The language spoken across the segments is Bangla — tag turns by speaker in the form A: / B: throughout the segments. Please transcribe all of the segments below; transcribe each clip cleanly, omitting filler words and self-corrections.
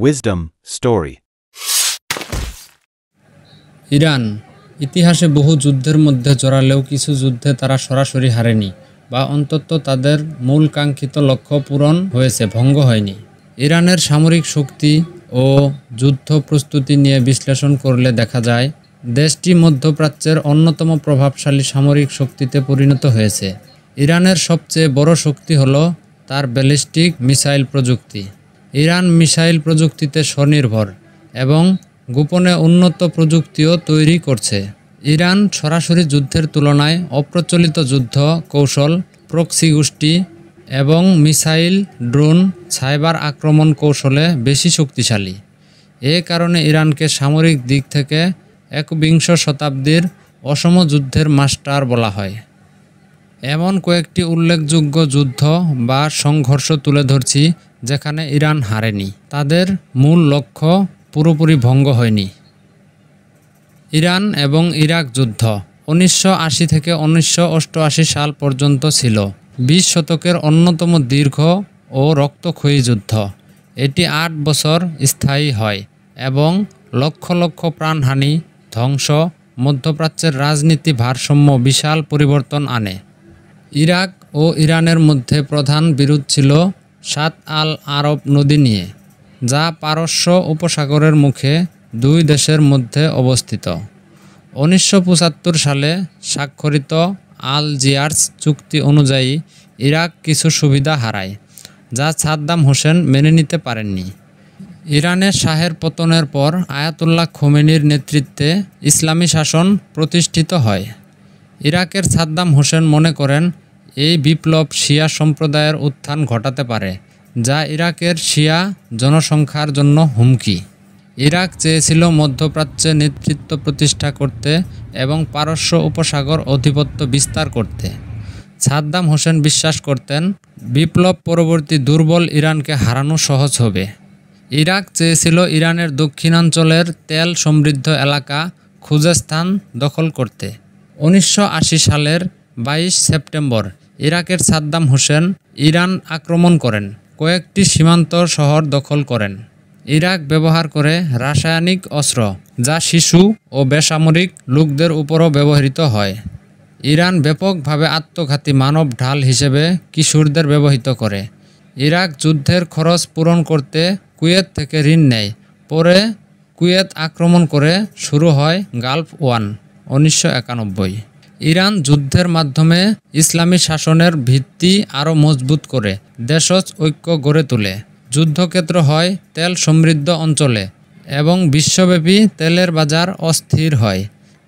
A: Wisdom Story.
B: ইরান ইতিহাসে বহু যুদ্ধের মধ্যে জড়ালেও কিছু যুদ্ধে তারা সরাসরি হারেনি বা অন্তত তাদের মূল কাঙ্ক্ষিত লক্ষ্য পূরণ হয়েছে, ভঙ্গ হয়নি। ইরানের সামরিক শক্তি ও যুদ্ধ প্রস্তুতি নিয়ে বিশ্লেষণ করলে দেখা যায় দেশটি মধ্যপ্রাচ্যের অন্যতম প্রভাবশালী সামরিক শক্তিতে পরিণত হয়েছে। ইরানের সবচেয়ে বড় শক্তি হল তার ব্যালিস্টিক মিসাইল প্রযুক্তি। ইরান মিসাইল প্রযুক্তিতে স্বনির্ভর এবং গোপনে উন্নত প্রযুক্তিও তৈরি করছে। ইরান সরাসরি যুদ্ধের তুলনায় অপ্রচলিত যুদ্ধ কৌশল, প্রক্সি গোষ্ঠী এবং মিসাইল, ড্রোন, সাইবার আক্রমণ কৌশলে বেশি শক্তিশালী। এ কারণে ইরানকে সামরিক দিক থেকে একবিংশ শতাব্দীর অসম যুদ্ধের মাস্টার বলা হয়। এমন কয়েকটি উল্লেখযোগ্য যুদ্ধ বা সংঘর্ষ তুলে ধরছি যেখানে ইরান হারেনি, তাদের মূল লক্ষ্য পুরোপুরি ভঙ্গ হয়নি। ইরান এবং ইরাক যুদ্ধ 1980 থেকে 1988 সাল পর্যন্ত ছিল 20 শতকের অন্যতম দীর্ঘ ও রক্তক্ষয়ী যুদ্ধ। এটি 8 বছর স্থায়ী হয় এবং লক্ষ লক্ষ প্রাণহানি, ধ্বংস, মধ্যপ্রাচ্যের রাজনীতি ভারসাম্য বিশাল পরিবর্তন আনে। ইরাক ও ইরানের মধ্যে প্রধান বিরোধ ছিল শাত আল আরব নদী নিয়ে, যা পারস্য উপসাগরের মুখে দুই দেশের মধ্যে অবস্থিত। 1975 সালে স্বাক্ষরিত আলজিয়ার্স চুক্তি অনুযায়ী ইরাক কিছু সুবিধা হারায়, যা সাদ্দাম হোসেন মেনে নিতে পারেননি। ইরানের শাহের পতনের পর আয়াতুল্লাহ খোমেনির নেতৃত্বে ইসলামী শাসন প্রতিষ্ঠিত হয়। ইরাকের সাদ্দাম হোসেন মনে করেন এই বিপ্লব শিয়া সম্প্রদায়ের উত্থান ঘটাতে পারে, যা ইরাকের শিয়া জনসংখ্যার জন্য হুমকি। ইরাক চেয়েছিল মধ্যপ্রাচ্যে নেতৃত্ব প্রতিষ্ঠা করতে এবং পারস্য উপসাগর আধিপত্য বিস্তার করতে। সাদ্দাম হোসেন বিশ্বাস করতেন বিপ্লব পরবর্তী দুর্বল ইরানকে হারানো সহজ হবে। ইরাক চেয়েছিল ইরানের দক্ষিণাঞ্চলের তেল সমৃদ্ধ এলাকা খুজেস্তান দখল করতে। 1980 সালের 22 সেপ্টেম্বর ইরাকের সাদ্দাম হোসেন ইরান আক্রমণ করেন, কয়েকটি সীমান্ত শহর দখল করেন। ইরাক ব্যবহার করে রাসায়নিক অস্ত্র, যা শিশু ও বেসামরিক লোকদের উপরও ব্যবহৃত হয়। ইরান ব্যাপকভাবে আত্মঘাতী মানব ঢাল হিসেবে কিশোরদের ব্যবহৃত করে। ইরাক যুদ্ধের খরচ পূরণ করতে কুয়েত থেকে ঋণ নেয়। পরে কুয়েত আক্রমণ করে শুরু হয় গালফ ওয়ার 1991। ইরান যুদ্ধের মাধ্যমে ইসলামী শাসনের ভিত্তি আরও মজবুত করে দেশজ ঐক্য গড়ে তোলে। যুদ্ধক্ষেত্র হয় তেল সমৃদ্ধ অঞ্চলে এবং বিশ্বব্যাপী তেলের বাজার অস্থির হয়।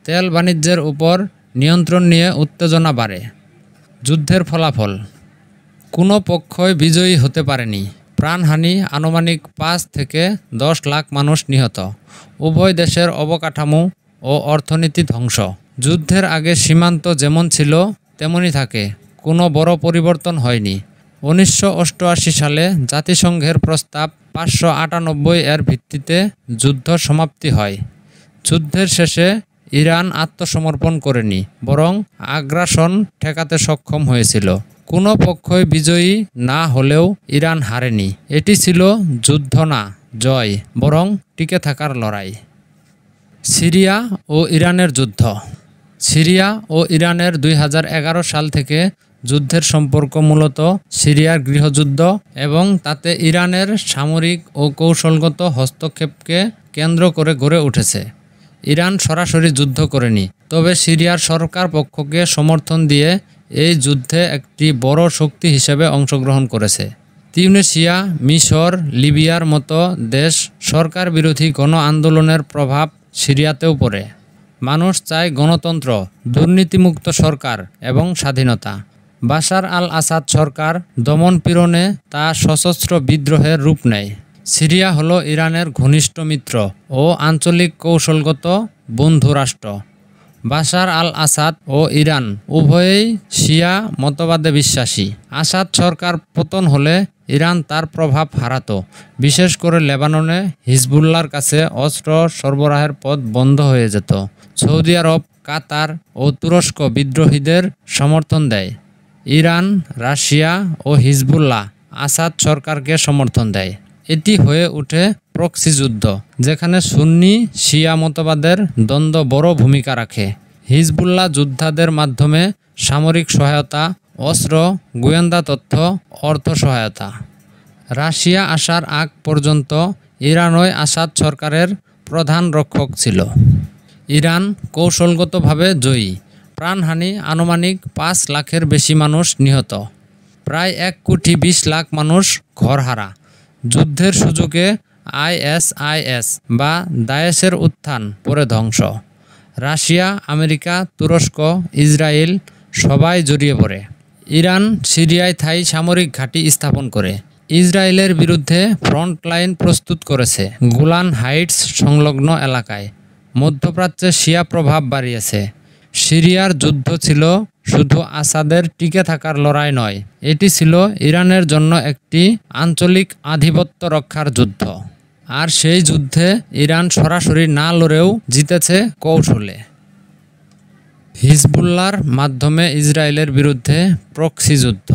B: তেল বাণিজ্যের উপর নিয়ন্ত্রণ নিয়ে উত্তেজনা বাড়ে। যুদ্ধের ফলাফল: কোনো পক্ষই বিজয়ী হতে পারেনি। প্রাণহানি আনুমানিক 5 থেকে 10 লাখ মানুষ নিহত। উভয় দেশের অবকাঠামো ও অর্থনীতি ধ্বংস। যুদ্ধের আগে সীমান্ত যেমন ছিল তেমনই থাকে, কোনো বড় পরিবর্তন হয়নি। 1988 সালে জাতিসংঘের প্রস্তাব 598 এর ভিত্তিতে যুদ্ধ সমাপ্তি হয়। যুদ্ধের শেষে ইরান আত্মসমর্পণ করেনি, বরং আগ্রাসন ঠেকাতে সক্ষম হয়েছিল। কোনো পক্ষই বিজয়ী না হলেও ইরান হারেনি। এটি ছিল যুদ্ধ না জয়, বরং টিকে থাকার লড়াই। সিরিয়া ও ইরানের যুদ্ধ। সিরিয়া ও ইরানের 2011 সাল থেকে যুদ্ধের সম্পর্ক মূলত সিরিয়ার গৃহযুদ্ধ এবং তাতে ইরানের সামরিক ও কৌশলগত হস্তক্ষেপকে কেন্দ্র করে গড়ে উঠেছে। ইরান সরাসরি যুদ্ধ করেনি, তবে সিরিয়ার সরকার পক্ষকে সমর্থন দিয়ে এই যুদ্ধে একটি বড় শক্তি হিসেবে অংশগ্রহণ করেছে। তিউনিসিয়া, মিশর, লিবিয়ার মতো দেশ সরকার বিরোধী গণ আন্দোলনের প্রভাব সিরিয়াতেও পড়ে। মানুষ চায় গণতন্ত্র, দুর্নীতিমুক্ত সরকার এবং স্বাধীনতা। বাশার আল আসাদ সরকার দমন-পীড়নে তা সশস্ত্র বিদ্রোহের রূপ নেয়। সিরিয়া হলো ইরানের ঘনিষ্ঠ মিত্র ও আঞ্চলিক কৌশলগত বন্ধু রাষ্ট্র। বাশার আল আসাদ ও ইরান উভয়েই শিয়া মতবাদে বিশ্বাসী। আসাদ সরকার পতন হলে ইরান তার প্রভাব হারাতো, বিশেষ করে লেবাননে হিজবুল্লাহর কাছে অস্ত্র সরবরাহের পথ বন্ধ হয়ে যেত। সৌদি আরব, কাতার ও তুরস্ক বিদ্রোহীদের সমর্থন দেয়। ইরান, রাশিয়া ও হিজবুল্লাহ আসাদ সরকারকে সমর্থন দেয়। এটি হয়ে ওঠে প্রক্সি যুদ্ধ, যেখানে সুন্নি শিয়া মতবাদের দ্বন্দ্ব বড় ভূমিকা রাখে। হিজবুল্লাহ যোদ্ধাদের মাধ্যমে সামরিক সহায়তা, অস্ত্র, গোয়েন্দা তথ্য, অর্থ সহায়তা। রাশিয়া আসার আগ পর্যন্ত ইরানই আসাদ সরকারের প্রধান রক্ষক ছিল। ইরান কৌশলগতভাবে জয়ী। প্রাণহানি আনুমানিক 5 লাখের বেশি মানুষ নিহত, প্রায় 1,20,00,000 মানুষ ঘরহারা। যুদ্ধের সুযোগে ISIS বা দায়েশের উত্থান, পরে ধ্বংস। রাশিয়া, আমেরিকা, তুরস্ক, ইসরায়েল সবাই জড়িয়ে পড়ে। ইরান সিরিয়ায় থাই সামরিক ঘাঁটি স্থাপন করে। ইসরায়েলের বিরুদ্ধে ফ্রন্ট লাইন প্রস্তুত করেছে গোলান হাইটস সংলগ্ন এলাকায়। মধ্যপ্রাচ্যে শিয়া প্রভাব বাড়িয়েছে। সিরিয়ার যুদ্ধ ছিল শুধু আসাদের টিকে থাকার লড়াই নয়, এটি ছিল ইরানের জন্য একটি আঞ্চলিক আধিপত্য রক্ষার যুদ্ধ। আর সেই যুদ্ধে ইরান সরাসরি না লড়েও জিতেছে কৌশলে। হিজবুল্লাহর মাধ্যমে ইসরায়েলের বিরুদ্ধে প্রক্সি যুদ্ধ।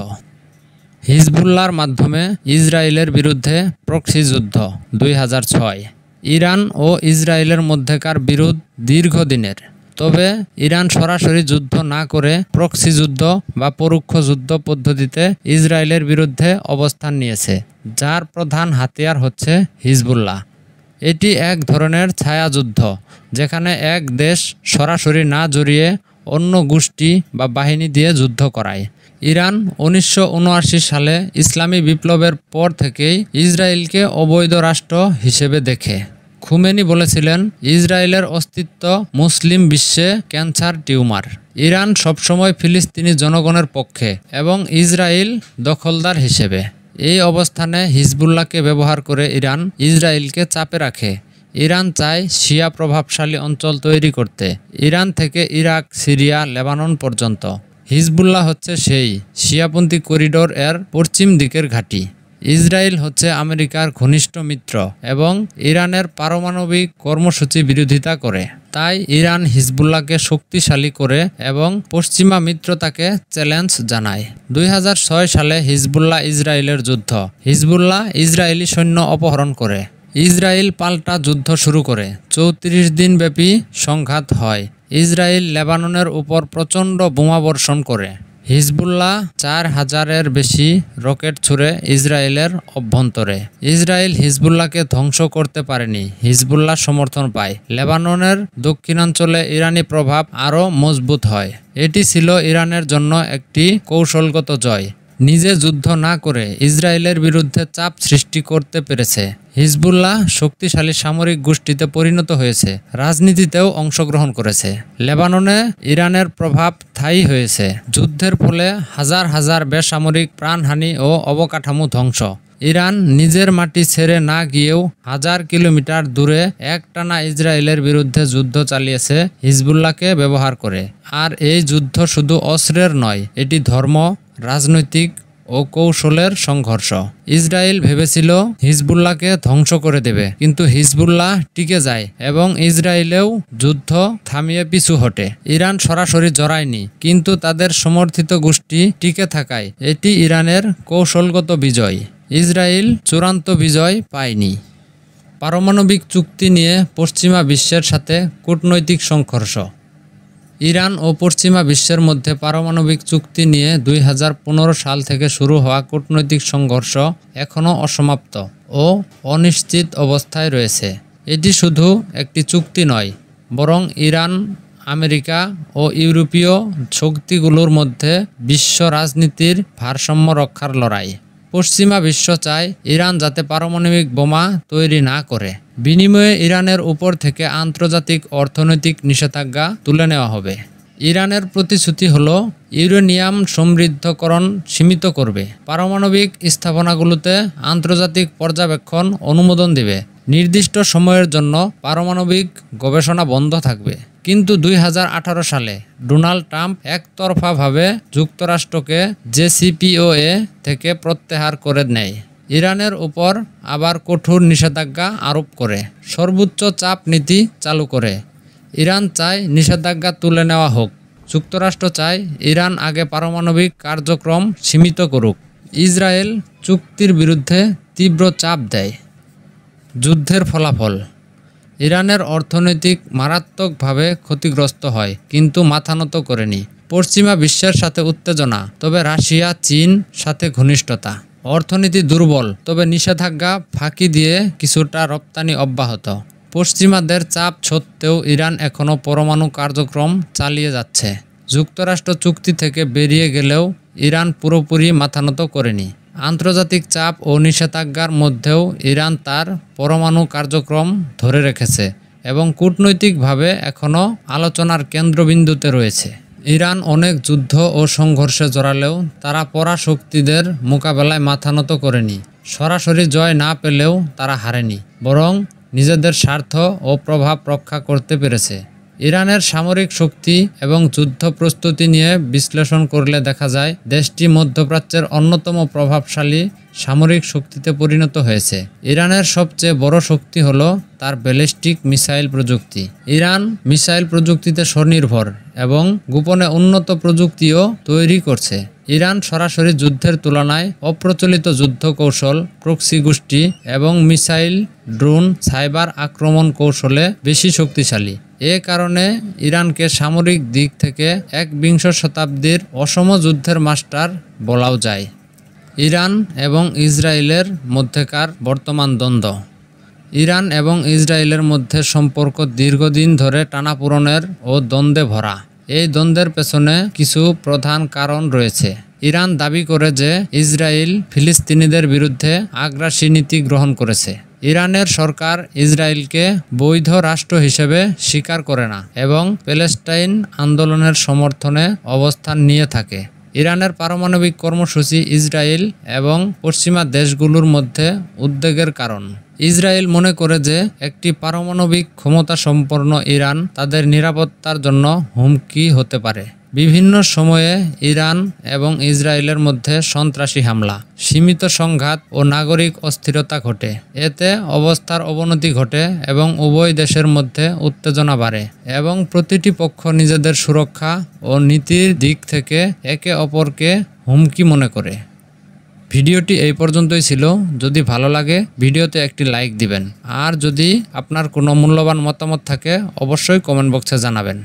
B: হিজবুল্লাহর মাধ্যমে ইসরায়েলের বিরুদ্ধে প্রক্সি যুদ্ধ 2006। ইরান ও ইসরায়েলের মধ্যেকার বিরোধ দীর্ঘদিনের। তবে ইরান সরাসরি যুদ্ধ না করে প্রক্সি যুদ্ধ বা পরোক্ষ যুদ্ধ পদ্ধতিতে ইসরায়েলের বিরুদ্ধে অবস্থান নিয়েছে, যার প্রধান হাতিয়ার হচ্ছে হিজবুল্লাহ। এটি এক ধরনের ছায়াযুদ্ধ, যেখানে এক দেশ সরাসরি না জড়িয়ে অন্য গোষ্ঠী বা বাহিনী দিয়ে যুদ্ধ করায়। ইরান 1979 সালে ইসলামী বিপ্লবের পর থেকেই ইসরায়েলকে অবৈধ রাষ্ট্র হিসেবে দেখে। খুমেনি বলেছিলেন, ইসরায়েলের অস্তিত্ব মুসলিম বিশ্বে ক্যান্সার টিউমার। ইরান সবসময় ফিলিস্তিনি জনগণের পক্ষে এবং ইসরায়েল দখলদার হিসেবে। এই অবস্থানে হিজবুল্লাহকে ব্যবহার করে ইরান ইসরায়েলকে চাপে রাখে। ইরান চায় শিয়া প্রভাবশালী অঞ্চল তৈরি করতে, ইরান থেকে ইরাক, সিরিয়া, লেবানন পর্যন্ত। হিজবুল্লাহ হচ্ছে সেই শিয়াপন্থী করিডোর এর পশ্চিম দিকের ঘাঁটি। ইসরায়েল হচ্ছে আমেরিকার ঘনিষ্ঠ মিত্র এবং ইরানের পারমাণবিক কর্মসূচি বিরোধিতা করে। তাই ইরান হিজবুল্লাহকে শক্তিশালী করে এবং পশ্চিমা মিত্রতাকে চ্যালেঞ্জ জানায়। 2006 সালে হিজবুল্লাহ ইসরায়েলের যুদ্ধ। হিজবুল্লাহ ইসরায়েলি সৈন্য অপহরণ করে। ইসরায়েল পাল্টা যুদ্ধ শুরু করে। 34 দিন ব্যাপী সংঘাত হয়। ইসরায়েল লেবাননের উপর প্রচণ্ড বোমাবর্ষণ করে। হিজবুল্লাহ 4000-এর বেশি রকেট ছুড়ে ইসরায়েলের অভ্যন্তরে। ইসরায়েল হিজবুল্লাহকে ধ্বংস করতে পারেনি, হিজবুল্লাহ সমর্থন পায়। লেবাননের দক্ষিণাঞ্চলে ইরানি প্রভাব আরও মজবুত হয়। এটি ছিল ইরানের জন্য একটি কৌশলগত জয়। নিজে যুদ্ধ না করে ইসরায়েলের বিরুদ্ধে চাপ সৃষ্টি করতে পেরেছে। হিজবুল্লাহ শক্তিশালী সামরিক গোষ্ঠীতে পরিণত হয়েছে, রাজনীতিতেও অংশগ্রহণ করেছে। লেবাননে ইরানের প্রভাব স্থায়ী হয়েছে। যুদ্ধের ফলে হাজার হাজার বেসামরিক প্রাণহানি ও অবকাঠামো ধ্বংস। ইরান নিজের মাটি ছেড়ে না গিয়েও 1000 কিলোমিটার দূরে একটানা ইসরায়েলের বিরুদ্ধে যুদ্ধ চালিয়েছে হিজবুল্লাহকে ব্যবহার করে। আর এই যুদ্ধ শুধু অস্ত্রের নয়, এটি ধর্ম, রাজনৈতিক ও কৌশলের সংঘর্ষ। ইসরায়েল ভেবেছিল হিজবুল্লাহকে ধ্বংস করে দেবে, কিন্তু হিজবুল্লাহ টিকে যায় এবং ইসরায়েলেও যুদ্ধ থামিয়ে পিছু হটে। ইরান সরাসরি জড়ায়নি, কিন্তু তাদের সমর্থিত গোষ্ঠী টিকে থাকায় এটি ইরানের কৌশলগত বিজয়। ইসরায়েল চূড়ান্ত বিজয় পায়নি। পারমাণবিক চুক্তি নিয়ে পশ্চিমা বিশ্বের সাথে কূটনৈতিক সংঘর্ষ। ইরান ও পশ্চিমা বিশ্বের মধ্যে পারমাণবিক চুক্তি নিয়ে 2015 সাল থেকে শুরু হওয়া কূটনৈতিক সংঘর্ষ এখনও অসমাপ্ত ও অনিশ্চিত অবস্থায় রয়েছে। এটি শুধু একটি চুক্তি নয়, বরং ইরান, আমেরিকা ও ইউরোপীয় শক্তিগুলোর মধ্যে বিশ্ব রাজনীতির ভারসাম্য রক্ষার লড়াই। পশ্চিমা বিশ্ব চায় ইরান যাতে পারমাণবিক বোমা তৈরি না করে। বিনিময়ে ইরানের উপর থেকে আন্তর্জাতিক অর্থনৈতিক নিষেধাজ্ঞা তুলে নেওয়া হবে। ইরানের প্রতিশ্রুতি হলো ইউরেনিয়াম সমৃদ্ধকরণ সীমিত করবে, পারমাণবিক স্থাপনাগুলোতে আন্তর্জাতিক পর্যবেক্ষণ অনুমোদন দেবে, নির্দিষ্ট সময়ের জন্য পারমাণবিক গবেষণা বন্ধ থাকবে। কিন্তু 2018 সালে ডোনাল্ড ট্রাম্প একতরফাভাবে যুক্তরাষ্ট্রকে JCPOA থেকে প্রত্যাহার করে নেয়। ইরানের উপর আবার কঠোর নিষেধাজ্ঞা আরোপ করে, সর্বোচ্চ চাপ নীতি চালু করে। ইরান চায় নিষেধাজ্ঞা তুলে নেওয়া হোক। যুক্তরাষ্ট্র চায় ইরান আগে পারমাণবিক কার্যক্রম সীমিত করুক। ইসরায়েল চুক্তির বিরুদ্ধে তীব্র চাপ দেয়। যুদ্ধের ফলাফল। ইরানের অর্থনৈতিক মারাত্মকভাবে ক্ষতিগ্রস্ত হয়, কিন্তু মাথা নত করেনি। পশ্চিমা বিশ্বের সাথে উত্তেজনা, তবে রাশিয়া চীন সাথে ঘনিষ্ঠতা। অর্থনীতি দুর্বল, তবে নিষেধাজ্ঞা ফাঁকি দিয়ে কিছুটা রপ্তানি অব্যাহত। পশ্চিমাদের চাপ সত্ত্বেও ইরান এখনও পরমাণু কার্যক্রম চালিয়ে যাচ্ছে। যুক্তরাষ্ট্র চুক্তি থেকে বেরিয়ে গেলেও ইরান পুরোপুরি মাথানত করেনি। আন্তর্জাতিক চাপ ও নিষেধাজ্ঞার মধ্যেও ইরান তার পরমাণু কার্যক্রম ধরে রেখেছে এবং কূটনৈতিকভাবে এখনও আলোচনার কেন্দ্রবিন্দুতে রয়েছে। ইরান অনেক যুদ্ধ ও সংঘর্ষে জড়ালেও তারা পরাশক্তিদের মোকাবেলায় মাথানত করেনি। সরাসরি জয় না পেলেও তারা হারেনি, বরং নিজেদের স্বার্থ ও প্রভাব রক্ষা করতে পেরেছে। ইরানের সামরিক শক্তি এবং যুদ্ধ প্রস্তুতি নিয়ে বিশ্লেষণ করলে দেখা যায় দেশটি মধ্যপ্রাচ্যের অন্যতম প্রভাবশালী সামরিক শক্তিতে পরিণত হয়েছে। ইরানের সবচেয়ে বড় শক্তি হল তার ব্যালিস্টিক মিসাইল প্রযুক্তি। ইরান মিসাইল প্রযুক্তিতে স্বনির্ভর এবং গোপনে উন্নত প্রযুক্তিও তৈরি করছে। ইরান সরাসরি যুদ্ধের তুলনায় অপ্রচলিত যুদ্ধ কৌশল, প্রক্সি গোষ্ঠী এবং মিসাইল, ড্রোন, সাইবার আক্রমণ কৌশলে বেশি শক্তিশালী। এ কারণে ইরানকে সামরিক দিক থেকে একবিংশ শতাব্দীর অসম যুদ্ধের মাস্টার বলাও যায়। ইরান এবং ইসরায়েলের মধ্যেকার বর্তমান দ্বন্দ্ব। ইরান এবং ইসরায়েলের মধ্যে সম্পর্ক দীর্ঘদিন ধরে টানাপোড়েনের ও দ্বন্দ্বে ভরা। এই দ্বন্দ্বের পেছনে কিছু প্রধান কারণ রয়েছে। ইরান দাবি করে যে ইসরায়েল ফিলিস্তিনিদের বিরুদ্ধে আগ্রাসী নীতি গ্রহণ করেছে। ইরানের সরকার ইসরায়েলকে বৈধ রাষ্ট্র হিসেবে স্বীকার করে না এবং প্যালেস্টাইন আন্দোলনের সমর্থনে অবস্থান নিয়ে থাকে। ইরানের পারমাণবিক কর্মসূচি ইসরায়েল এবং পশ্চিমা দেশগুলোর মধ্যে উদ্বেগের কারণ। ইসরায়েল মনে করে যে একটি পারমাণবিক ক্ষমতাসম্পন্ন ইরান তাদের নিরাপত্তার জন্য হুমকি হতে পারে। বিভিন্ন সময়ে ইরান এবং ইসরায়েলের মধ্যে সন্ত্রাসী হামলা, সীমিত সংঘাত ও নাগরিক অস্থিরতা ঘটে। এতে অবস্থার অবনতি ঘটে এবং উভয় দেশের মধ্যে উত্তেজনা বাড়ে এবং প্রতিটি পক্ষ নিজেদের সুরক্ষা ও নীতির দিক থেকে একে অপরকে হুমকি মনে করে। ভিডিওটি এই পর্যন্তই ছিল। যদি ভালো লাগে ভিডিওতে একটি লাইক দিবেন, আর যদি আপনার কোনো মূল্যবান মতামত থাকে অবশ্যই কমেন্ট বক্সে জানাবেন।